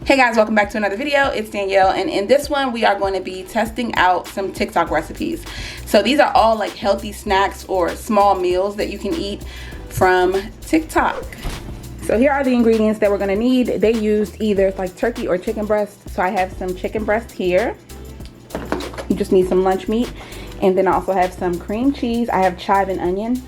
Hey guys, welcome back to another video. It's Danielle, and in this one we are going to be testing out some TikTok recipes. So these are all like healthy snacks or small meals that you can eat from TikTok. So here are the ingredients that we're going to need. They used either like turkey or chicken breast. So I have some chicken breast here. You just need some lunch meat. And then I also have some cream cheese. I have chive and onion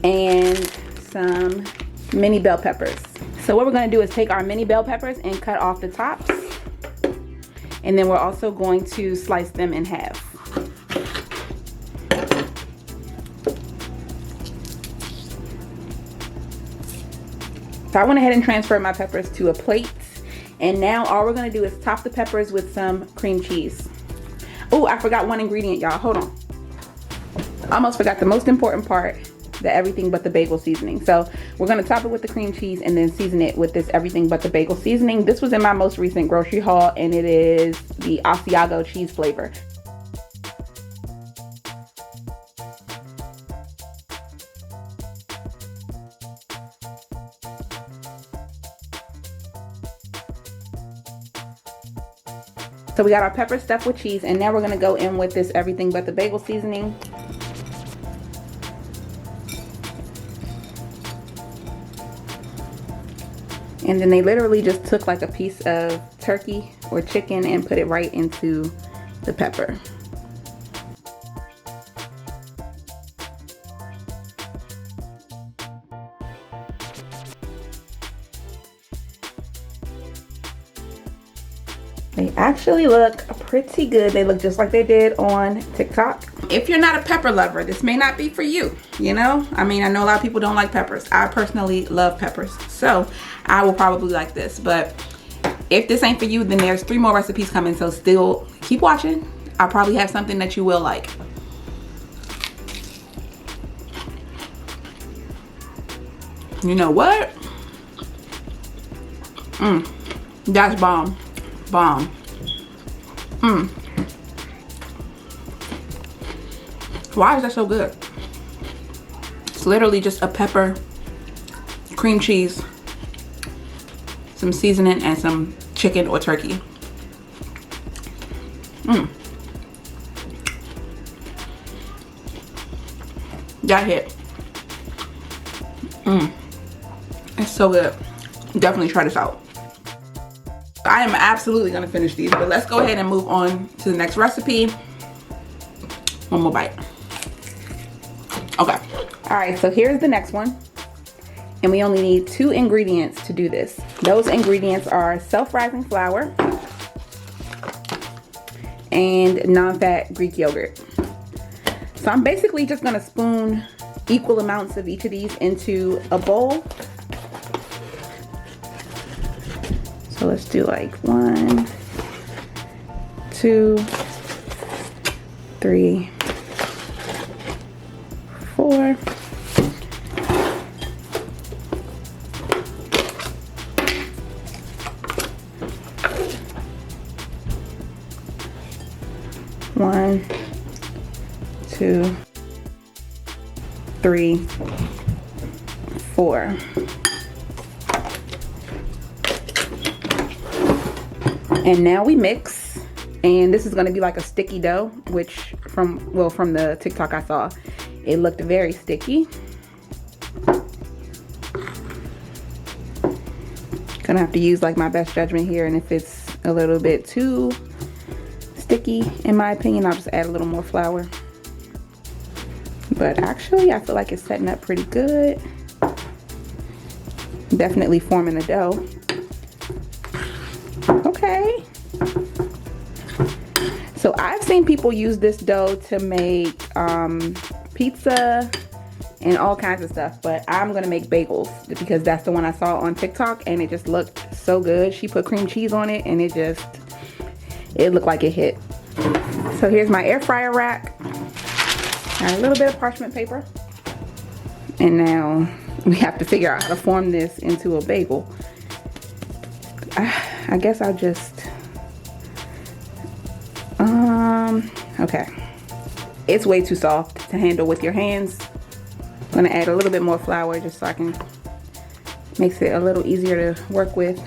and some mini bell peppers. So what we're going to do is take our mini bell peppers and cut off the tops. And then we're also going to slice them in half. So I went ahead and transferred my peppers to a plate. And now all we're going to do is top the peppers with some cream cheese. Oh, I forgot one ingredient, y'all. Hold on. I almost forgot the most important part. The everything but the bagel seasoning. So we're going to top it with the cream cheese and then season it with this everything but the bagel seasoning. This was in my most recent grocery haul, and it is the Asiago cheese flavor. So we got our pepper stuffed with cheese, and now we're going to go in with this everything but the bagel seasoning. And then they literally just took like a piece of turkey or chicken and put it right into the pepper. They actually look pretty good. They look just like they did on TikTok. If you're not a pepper lover, this may not be for you, you know? I mean, I know a lot of people don't like peppers. I personally love peppers, so I will probably like this. But if this ain't for you, then there's 3 more recipes coming, so still keep watching. I'll probably have something that you will like. You know what? That's bomb. Bomb. Why is that so good? It's literally just a pepper, cream cheese, some seasoning, and some chicken or turkey. That hit. It's so good. Definitely try this out. I am absolutely gonna finish these, but let's go ahead and move on to the next recipe. One more bite. Okay. All right, so here's the next one. And we only need 2 ingredients to do this. Those ingredients are self-rising flour and non-fat Greek yogurt. So I'm basically just gonna spoon equal amounts of each of these into a bowl. So let's do like 1, 2, 3, 4. One, 2, 3, 4. And now we mix, and this is going to be like a sticky dough, which from the TikTok I saw, it looked very sticky. Gonna have to use like my best judgment here, and if it's a little bit too sticky, in my opinion, I'll just add a little more flour. But actually, I feel like it's setting up pretty good. Definitely forming a dough. Okay. So I've seen people use this dough to make pizza and all kinds of stuff, but I'm gonna make bagels because that's the one I saw on TikTok, and it just looked so good. She put cream cheese on it, and it looked like it hit. So here's my air fryer rack and a little bit of parchment paper, and now we have to figure out how to form this into a bagel. I guess I'll just okay, it's way too soft to handle with your hands. I'm gonna add a little bit more flour just so I can makes it a little easier to work with.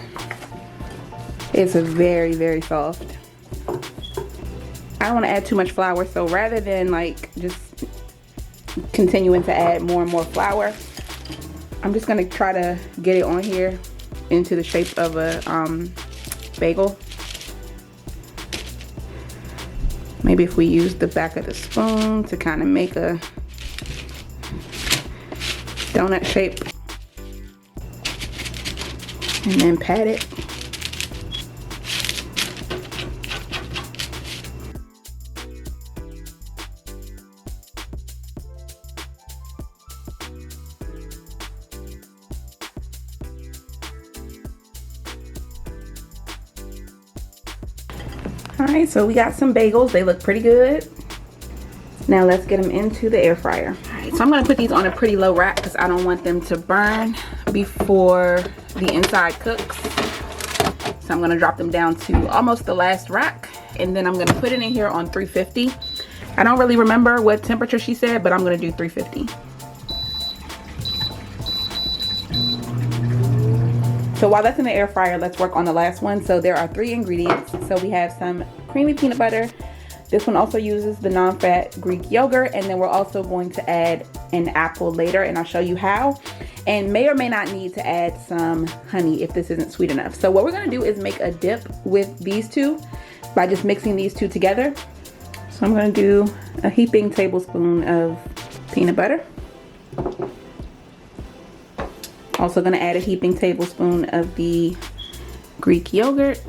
It's very, very soft. I don't want to add too much flour, so rather than like just continuing to add more and more flour, I'm just gonna try to get it on here into the shape of a bagel. Maybe if we use the back of the spoon to kind of make a donut shape, and then pat it. Alright, so we got some bagels. They look pretty good. Now let's get them into the air fryer. Alright, so I'm going to put these on a pretty low rack because I don't want them to burn before the inside cooks. So I'm going to drop them down to almost the last rack. And then I'm going to put it in here on 350. I don't really remember what temperature she said, but I'm going to do 350. So while that's in the air fryer, let's work on the last one. So there are 3 ingredients. So we have some creamy peanut butter. This one also uses the non-fat Greek yogurt. And then we're also going to add an apple later, and I'll show you how. And may or may not need to add some honey if this isn't sweet enough. So what we're gonna do is make a dip with these two by just mixing these two together. So I'm gonna do a heaping tablespoon of peanut butter. Also gonna add a heaping tablespoon of the Greek yogurt.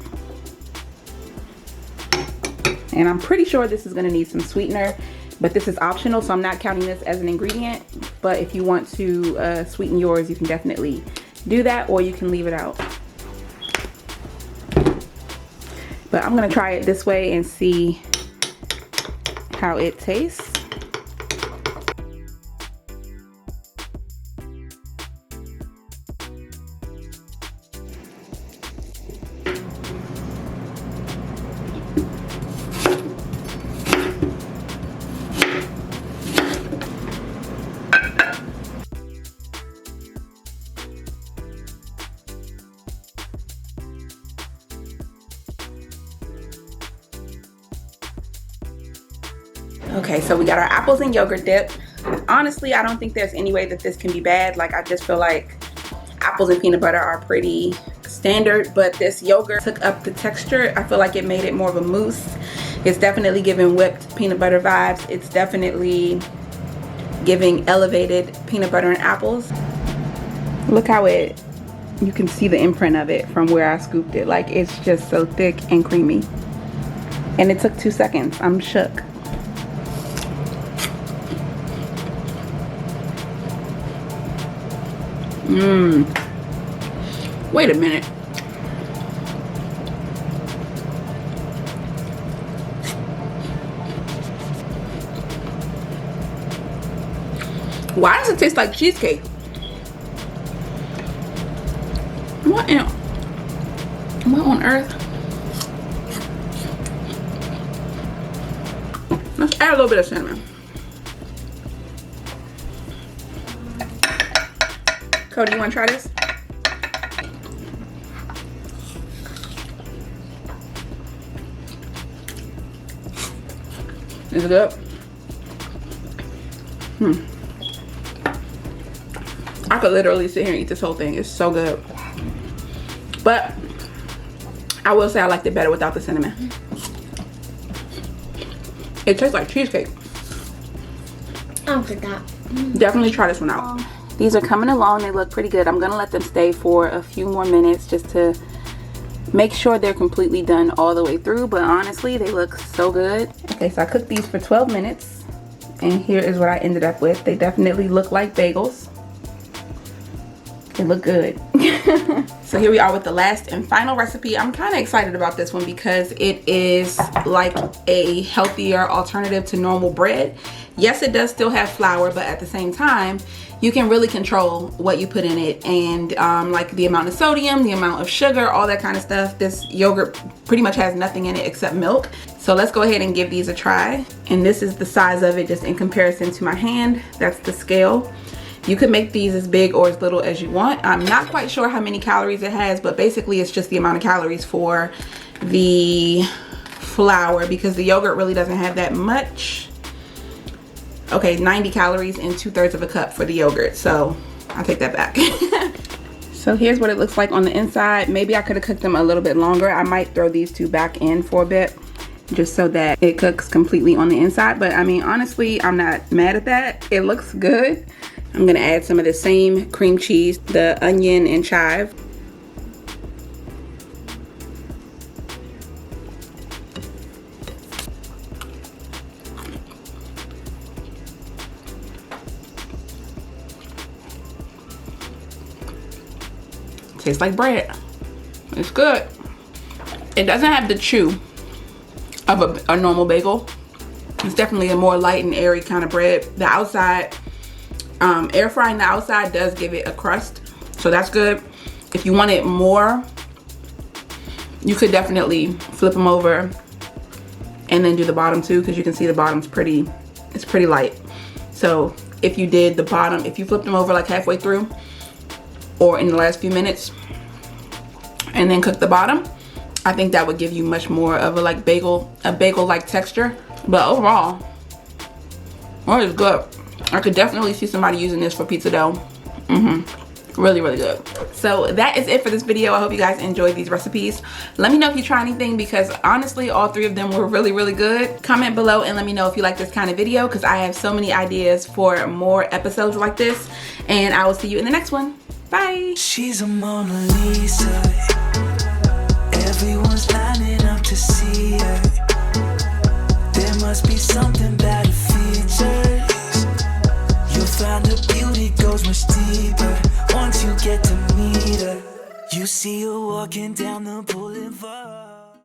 And I'm pretty sure this is gonna need some sweetener, but this is optional, so I'm not counting this as an ingredient. But if you want to sweeten yours, you can definitely do that, or you can leave it out. But I'm gonna try it this way and see how it tastes. Okay, so we got our apples and yogurt dip. Honestly, I don't think there's any way that this can be bad. Like, I just feel like apples and peanut butter are pretty standard, but this yogurt took up the texture. I feel like it made it more of a mousse. It's definitely giving whipped peanut butter vibes. It's definitely giving elevated peanut butter and apples. Look how you can see the imprint of it from where I scooped it. Like, it's just so thick and creamy. And it took 2 seconds. I'm shook. Wait a minute. Why does it taste like cheesecake? What on earth? Let's add a little bit of cinnamon. Cody, you want to try this? Is it good? I could literally sit here and eat this whole thing. It's so good. But I will say I liked it better without the cinnamon. It tastes like cheesecake. I don't think that. Definitely try this one out. These are coming along. They look pretty good. I'm gonna let them stay for a few more minutes just to make sure they're completely done all the way through, but honestly, they look so good. Okay, so I cooked these for 12 minutes, and here is what I ended up with. They definitely look like bagels. They look good. So here we are with the last and final recipe. I'm kind of excited about this one because it is like a healthier alternative to normal bread. Yes, it does still have flour, but at the same time, you can really control what you put in it, and like the amount of sodium, the amount of sugar, all that kind of stuff. This yogurt pretty much has nothing in it except milk. So let's go ahead and give these a try. And this is the size of it just in comparison to my hand. That's the scale. You can make these as big or as little as you want. I'm not quite sure how many calories it has, but basically it's just the amount of calories for the flour, because the yogurt really doesn't have that much. Okay, 90 calories and 2/3 of a cup for the yogurt, so I'll take that back. So here's what it looks like on the inside. Maybe I could have cooked them a little bit longer. I might throw these two back in for a bit, just so that it cooks completely on the inside. But I mean, honestly, I'm not mad at that. It looks good. I'm gonna add some of the same cream cheese, the onion and chive. Tastes like bread. It's good. It doesn't have the chew of a normal bagel. It's definitely a more light and airy kind of bread. The outside, air frying the outside does give it a crust, so that's good. If you want it more, you could definitely flip them over and then do the bottom too, because you can see the bottom's it's pretty light. So if you did the bottom, if you flipped them over like halfway through or in the last few minutes and then cook the bottom, I think that would give you much more of a bagel-like texture. But overall, well, it's good. I could definitely see somebody using this for pizza dough. Really, really good. So that is it for this video. I hope you guys enjoyed these recipes. Let me know if you try anything, because honestly, all three of them were really, really good. Comment below and let me know if you like this kind of video, because I have so many ideas for more episodes like this. And I will see you in the next one. Bye. She's a Mona Lisa. Everyone's lining up to see her. There must be something about her features. You'll find her beauty goes much deeper once you get to meet her. You see her walking down the boulevard.